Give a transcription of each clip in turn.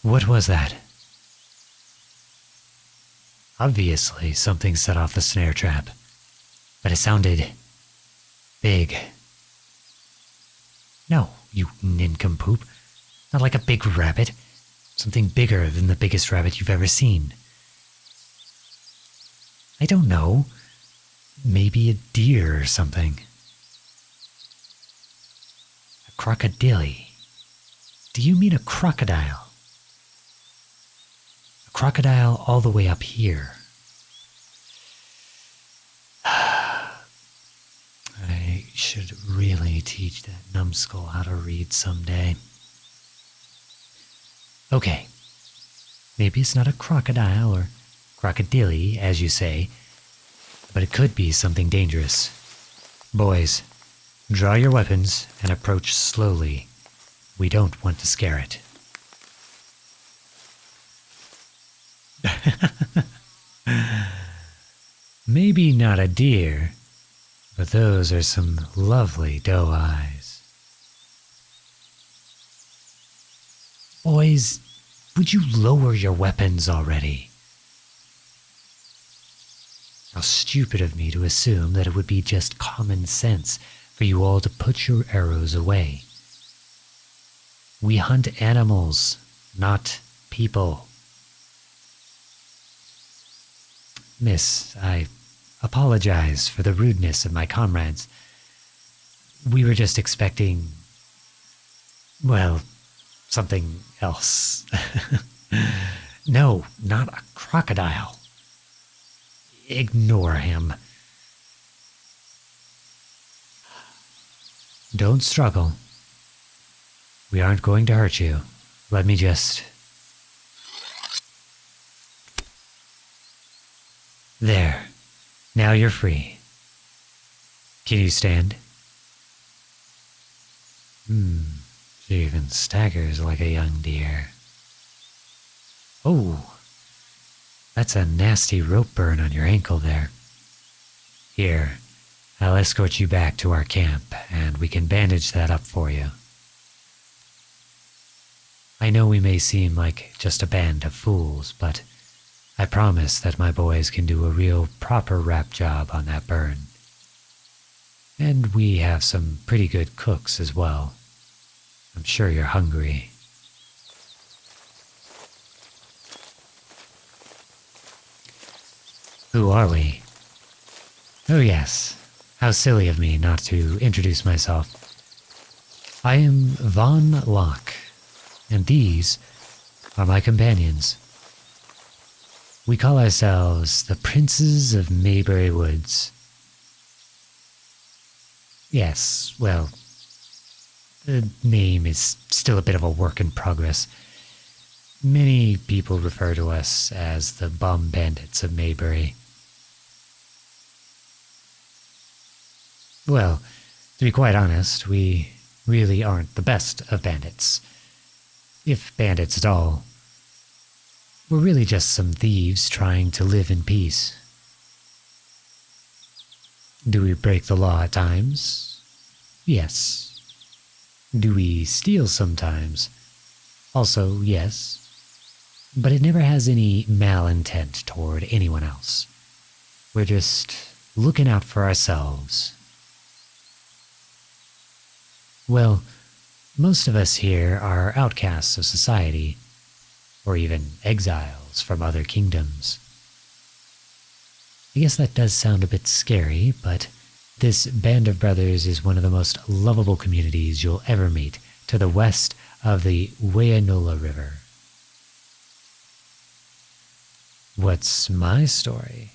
What was that? Obviously, something set off the snare trap, but it sounded big. No, you nincompoop. Not like a big rabbit. Something bigger than the biggest rabbit you've ever seen. I don't know. Maybe a deer or something. A crocodile. Do you mean a crocodile? A crocodile all the way up here. I should really teach that numbskull how to read someday. Okay, maybe it's not a crocodile or crocodile, as you say, but it could be something dangerous. Boys, draw your weapons and approach slowly. We don't want to scare it. Maybe not a deer, but those are some lovely doe eyes. Boys, would you lower your weapons already? How stupid of me to assume that it would be just common sense for you all to put your arrows away. We hunt animals, not people. Miss, I apologize for the rudeness of my comrades. We were just expecting, well, something else. No, not a crocodile. Ignore him. Don't struggle. We aren't going to hurt you. Let me just... There. Now you're free. Can you stand? She even staggers like a young deer. Oh, that's a nasty rope burn on your ankle there. Here, I'll escort you back to our camp, and we can bandage that up for you. I know we may seem like just a band of fools, but I promise that my boys can do a real proper wrap job on that burn. And we have some pretty good cooks as well. I'm sure you're hungry. Who are we? Oh yes, how silly of me not to introduce myself. I am Von Loch, and these are my companions. We call ourselves the Princes of Mayberry Woods. Yes, well, the name is still a bit of a work in progress. Many people refer to us as the Bandits of Mayberry. Well, to be quite honest, we really aren't the best of bandits. If bandits at all. We're really just some thieves trying to live in peace. Do we break the law at times? Yes. Do we steal sometimes? Also, yes. But it never has any malintent toward anyone else. We're just looking out for ourselves. Well, most of us here are outcasts of society, or even exiles from other kingdoms. I guess that does sound a bit scary, but this band of brothers is one of the most lovable communities you'll ever meet to the west of the Wayanola River. What's my story?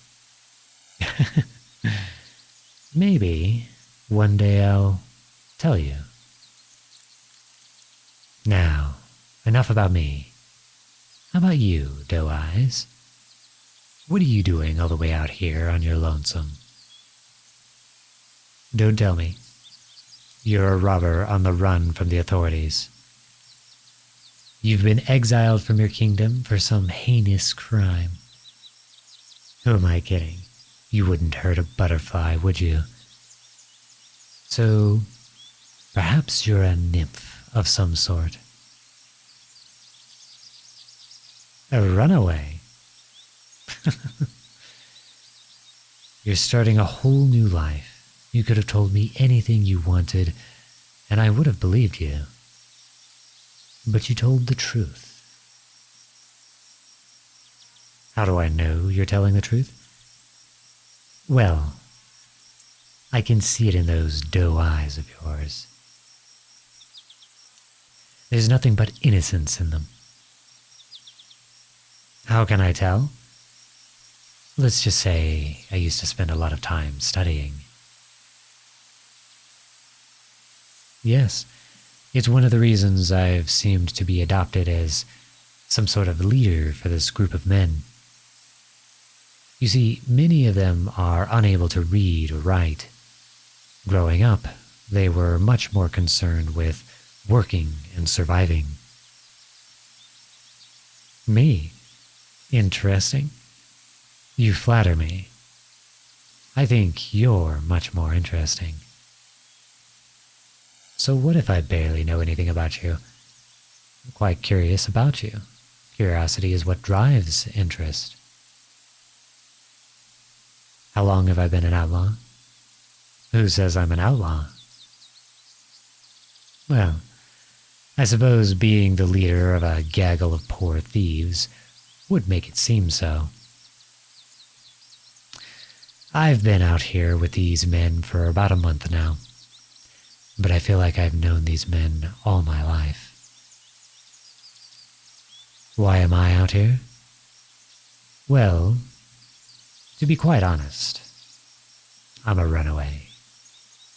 Maybe one day I'll tell you. Now, enough about me. How about you, Doe Eyes? What are you doing all the way out here on your lonesome? Don't tell me. You're a robber on the run from the authorities. You've been exiled from your kingdom for some heinous crime. Who am I kidding? You wouldn't hurt a butterfly, would you? So, perhaps you're a nymph of some sort. A runaway? You're starting a whole new life. You could have told me anything you wanted, and I would have believed you. But you told the truth. How do I know you're telling the truth? Well, I can see it in those doe eyes of yours. There's nothing but innocence in them. How can I tell? Let's just say I used to spend a lot of time studying. Yes, it's one of the reasons I've seemed to be adopted as some sort of leader for this group of men. You see, many of them are unable to read or write. Growing up, they were much more concerned with working and surviving. Me? Interesting. You flatter me. I think you're much more interesting. So what if I barely know anything about you? I'm quite curious about you. Curiosity is what drives interest. How long have I been an outlaw? Who says I'm an outlaw? Well, I suppose being the leader of a gaggle of poor thieves would make it seem so. I've been out here with these men for about a month now, but I feel like I've known these men all my life. Why am I out here? Well, to be quite honest, I'm a runaway,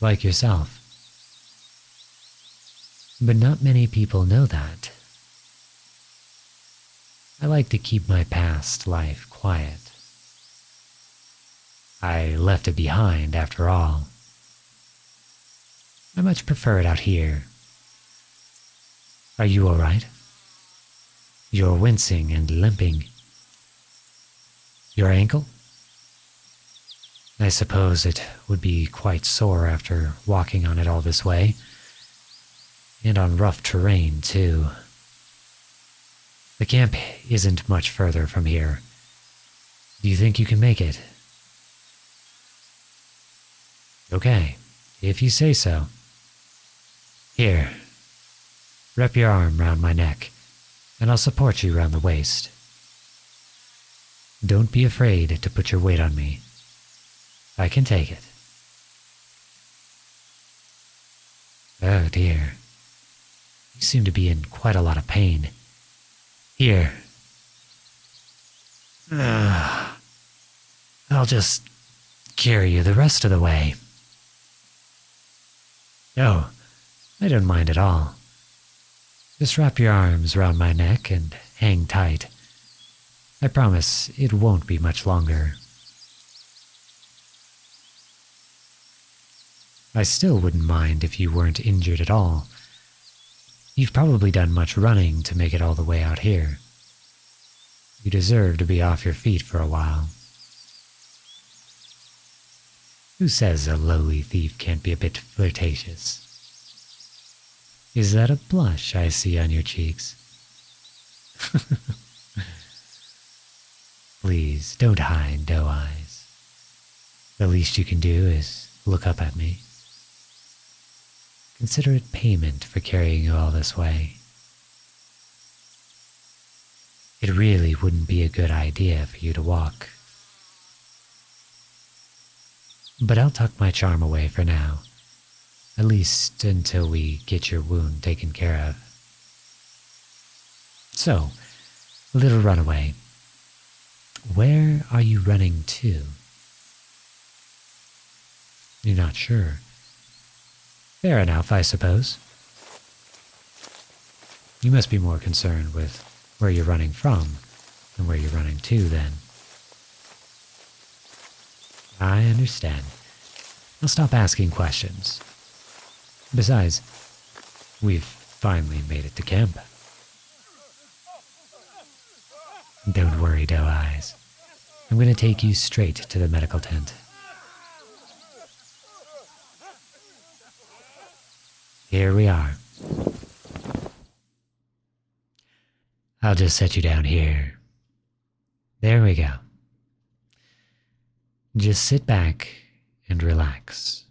like yourself. But not many people know that. I like to keep my past life quiet. I left it behind after all. I much prefer it out here. Are you all right? You're wincing and limping. Your ankle? I suppose it would be quite sore after walking on it all this way. And on rough terrain, too. The camp isn't much further from here. Do you think you can make it? Okay, if you say so. Here, wrap your arm round my neck, and I'll support you round the waist. Don't be afraid to put your weight on me. I can take it. Oh dear. You seem to be in quite a lot of pain. Here. I'll just carry you the rest of the way. Oh, I don't mind at all. Just wrap your arms round my neck and hang tight. I promise it won't be much longer. I still wouldn't mind if you weren't injured at all. You've probably done much running to make it all the way out here. You deserve to be off your feet for a while. Who says a lowly thief can't be a bit flirtatious? Is that a blush I see on your cheeks? Please, don't hide, doe eyes. The least you can do is look up at me. Consider it payment for carrying you all this way. It really wouldn't be a good idea for you to walk. But I'll tuck my charm away for now, at least until we get your wound taken care of. So, little runaway, where are you running to? You're not sure. Fair enough, I suppose. You must be more concerned with where you're running from than where you're running to, then. I understand. I'll stop asking questions. Besides, we've finally made it to camp. Don't worry, doe eyes. I'm going to take you straight to the medical tent. Here we are. I'll just set you down here There we go. Just sit back and relax.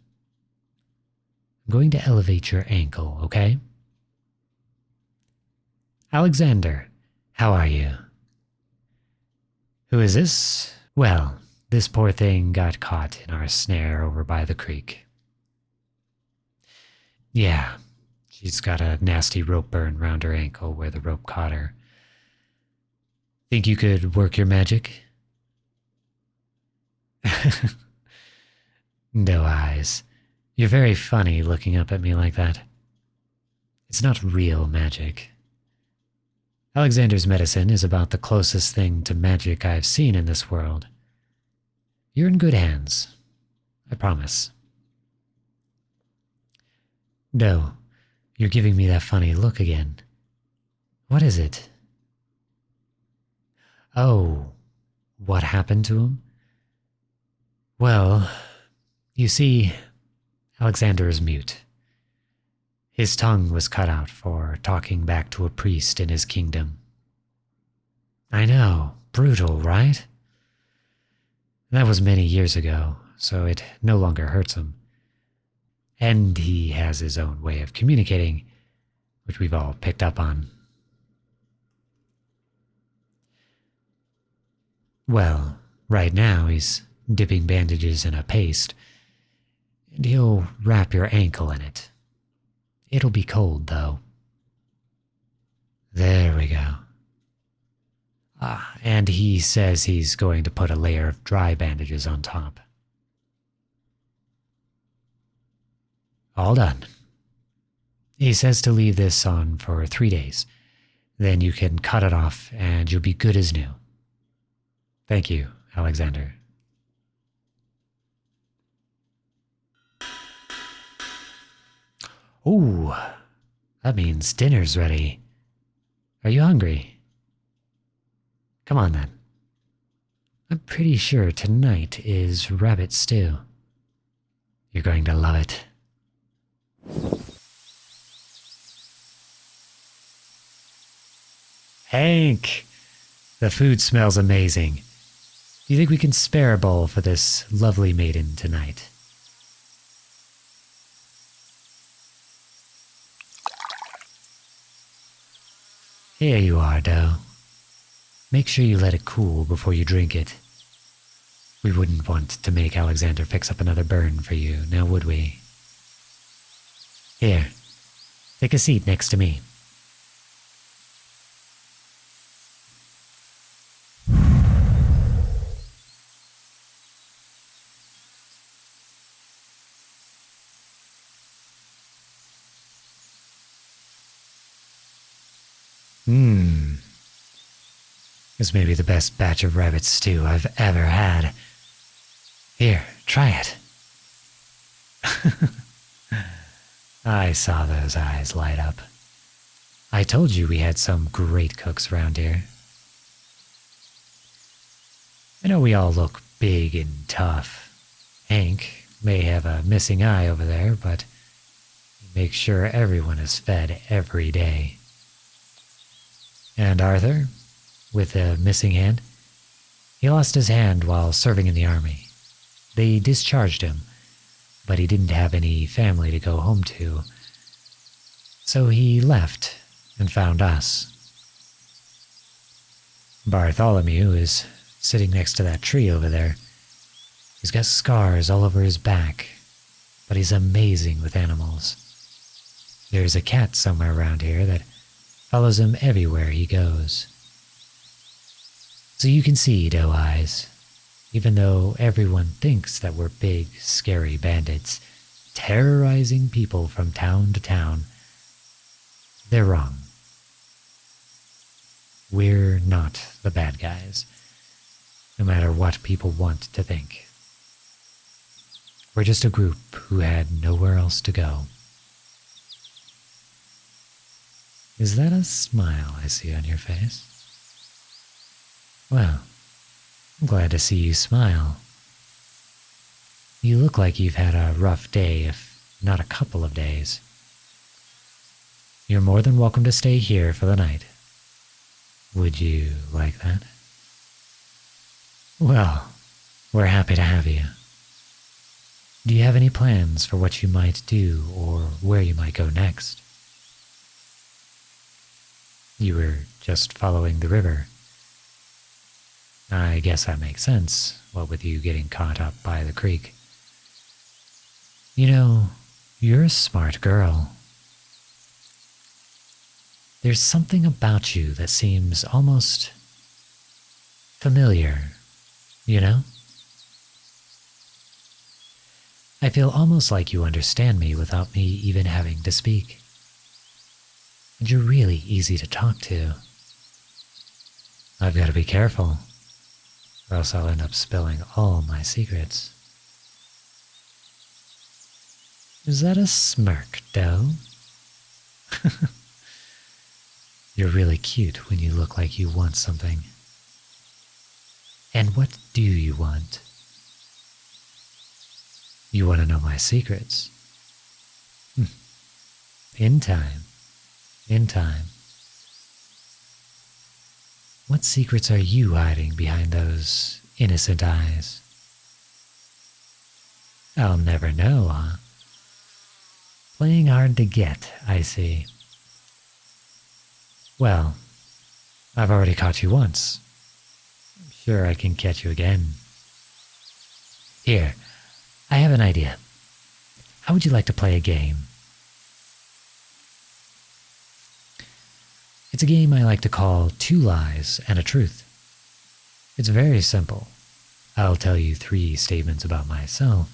I'm going to elevate your ankle, okay? Alexander, how are you? Who is this? Well, this poor thing got caught in our snare over by the creek. Yeah, she's got a nasty rope burn round her ankle where the rope caught her. Think you could work your magic? No eyes. You're very funny looking up at me like that. It's not real magic. Alexander's medicine is about the closest thing to magic I've seen in this world. You're in good hands. I promise. No, you're giving me that funny look again. What is it? Oh, what happened to him? Well, you see, Alexander is mute. His tongue was cut out for talking back to a priest in his kingdom. I know, brutal, right? That was many years ago, so it no longer hurts him. And he has his own way of communicating, which we've all picked up on. Well, right now he's dipping bandages in a paste, and he'll wrap your ankle in it. It'll be cold, though. There we go. And he says he's going to put a layer of dry bandages on top. All done. He says to leave this on for 3 days. Then you can cut it off and you'll be good as new. Thank you, Alexander. Ooh, that means dinner's ready. Are you hungry? Come on then. I'm pretty sure tonight is rabbit stew. You're going to love it. Hank! The food smells amazing. Do you think we can spare a bowl for this lovely maiden tonight? Here you are, Doe. Make sure you let it cool before you drink it. We wouldn't want to make Alexander fix up another burn for you, now would we? Here, take a seat next to me. This may be the best batch of rabbit stew I've ever had. Here, try it. I saw those eyes light up. I told you we had some great cooks around here. I know we all look big and tough. Hank may have a missing eye over there, but he makes sure everyone is fed every day. And Arthur, with a missing hand, he lost his hand while serving in the army. They discharged him, but he didn't have any family to go home to. So he left and found us. Bartholomew is sitting next to that tree over there. He's got scars all over his back, but he's amazing with animals. There's a cat somewhere around here that follows him everywhere he goes. So you can see, Doe Eyes, even though everyone thinks that we're big, scary bandits, terrorizing people from town to town, they're wrong. We're not the bad guys, no matter what people want to think. We're just a group who had nowhere else to go. Is that a smile I see on your face? Well, I'm glad to see you smile. You look like you've had a rough day, if not a couple of days. You're more than welcome to stay here for the night. Would you like that? Well, we're happy to have you. Do you have any plans for what you might do or where you might go next? You were just following the river. I guess that makes sense, what with you getting caught up by the creek. You know, you're a smart girl. There's something about you that seems almost familiar, you know? I feel almost like you understand me without me even having to speak. And you're really easy to talk to. I've got to be careful, or else I'll end up spilling all my secrets. Is that a smirk, Doe? You're really cute when you look like you want something. And what do you want? You want to know my secrets? In time. In time. What secrets are you hiding behind those innocent eyes? I'll never know, huh? Playing hard to get, I see. Well, I've already caught you once. I'm sure I can catch you again. Here, I have an idea. How would you like to play a game? It's a game I like to call 2 Lies and a Truth. It's very simple. I'll tell you 3 statements about myself.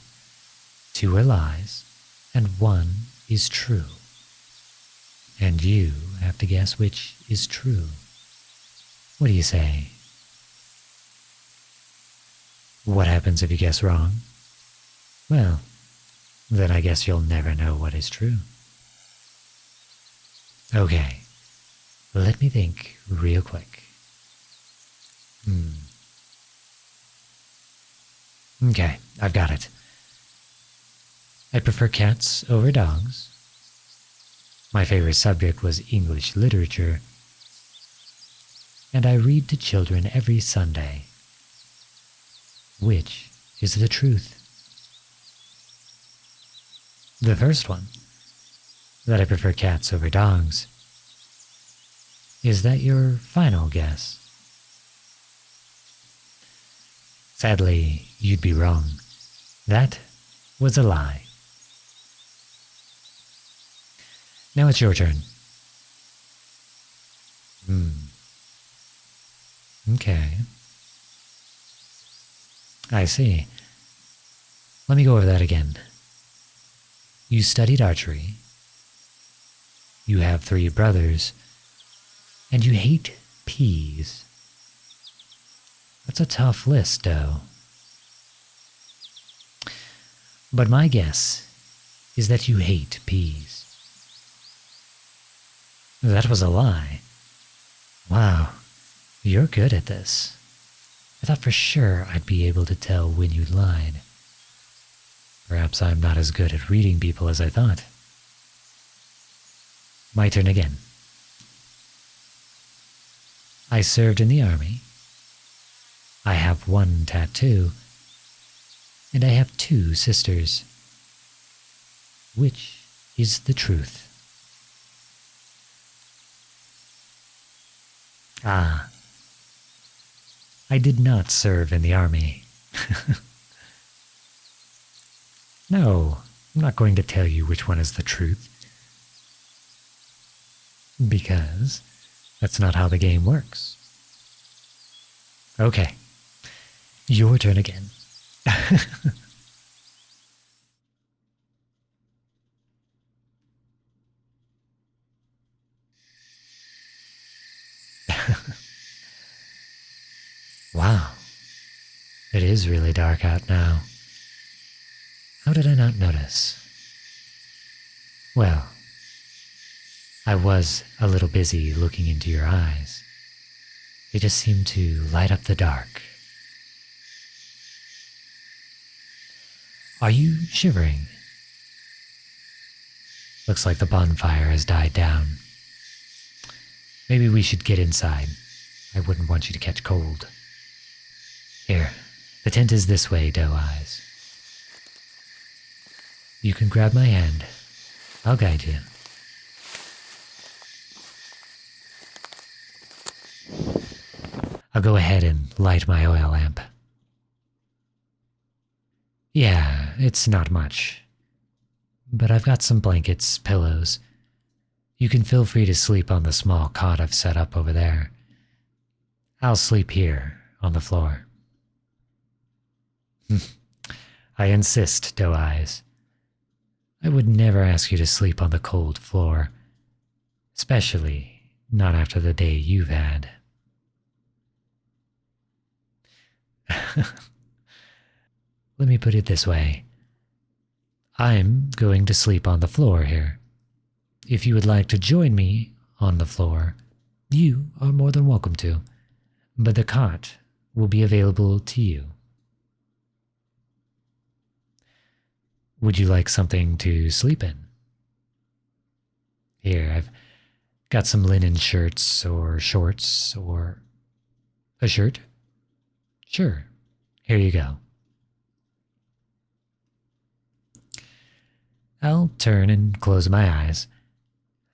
2 are lies, and 1 is true. And you have to guess which is true. What do you say? What happens if you guess wrong? Well, then I guess you'll never know what is true. Okay, let me think real quick. Okay, I've got it. I prefer cats over dogs. My favorite subject was English literature. And I read to children every Sunday. Which is the truth? The first one, that I prefer cats over dogs. Is that your final guess? Sadly, you'd be wrong. That was a lie. Now it's your turn. Okay. I see. Let me go over that again. You studied archery. You have 3 brothers. And you hate peas. That's a tough list, though. But my guess is that you hate peas. That was a lie. Wow, you're good at this. I thought for sure I'd be able to tell when you lied. Perhaps I'm not as good at reading people as I thought. My turn again. I served in the army. I have 1 tattoo. And I have 2 sisters. Which is the truth? Ah, I did not serve in the army. No, I'm not going to tell you which one is the truth. Because that's not how the game works. Okay, your turn again. Wow, it is really dark out now. How did I not notice? Well, I was a little busy looking into your eyes. They just seemed to light up the dark. Are you shivering? Looks like the bonfire has died down. Maybe we should get inside. I wouldn't want you to catch cold. Here, The tent is this way, Doe Eyes. You can grab my hand. I'll guide you. I'll go ahead and light my oil lamp. Yeah, it's not much. But I've got some blankets, pillows. You can feel free to sleep on the small cot I've set up over there. I'll sleep here, on the floor. I insist, Doe Eyes. I would never ask you to sleep on the cold floor, especially not after the day you've had. Let me put it this way. I'm going to sleep on the floor here. If you would like to join me on the floor, you are more than welcome to, but the cot will be available to you. Would you like something to sleep in? Here, I've got some linen shirts or shorts or a shirt. Sure, here you go. I'll turn and close my eyes.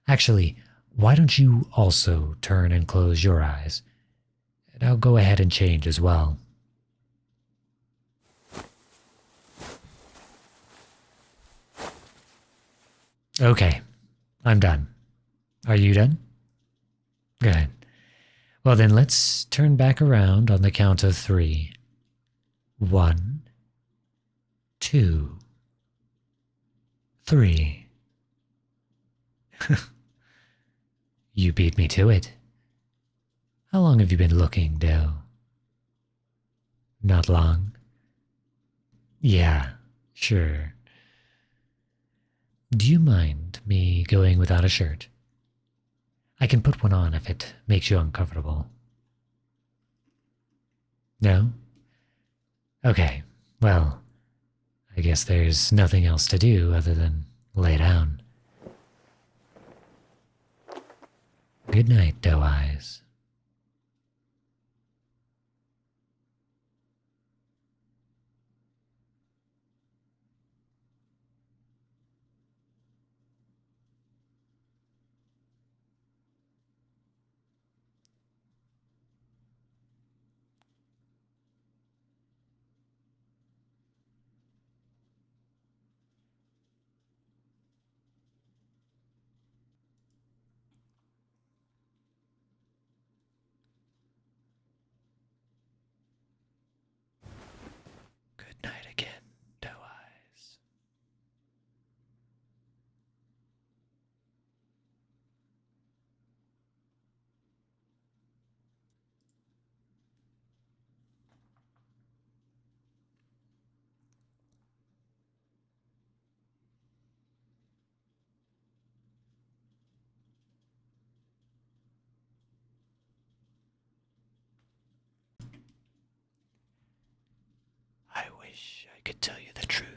Actually, why don't you also turn and close your eyes? And I'll go ahead and change as well. Okay, I'm done. Are you done? Good. Well then, let's turn back around on the count of 3. 1, 2, 3. You beat me to it. How long have you been looking, Doe? Not long? Yeah, sure. Do you mind me going without a shirt? I can put one on if it makes you uncomfortable. No? Okay, well, I guess there's nothing else to do other than lay down. Good night, Doe Eyes. Good night again, Doe Eyes. I wish I could tell you the truth.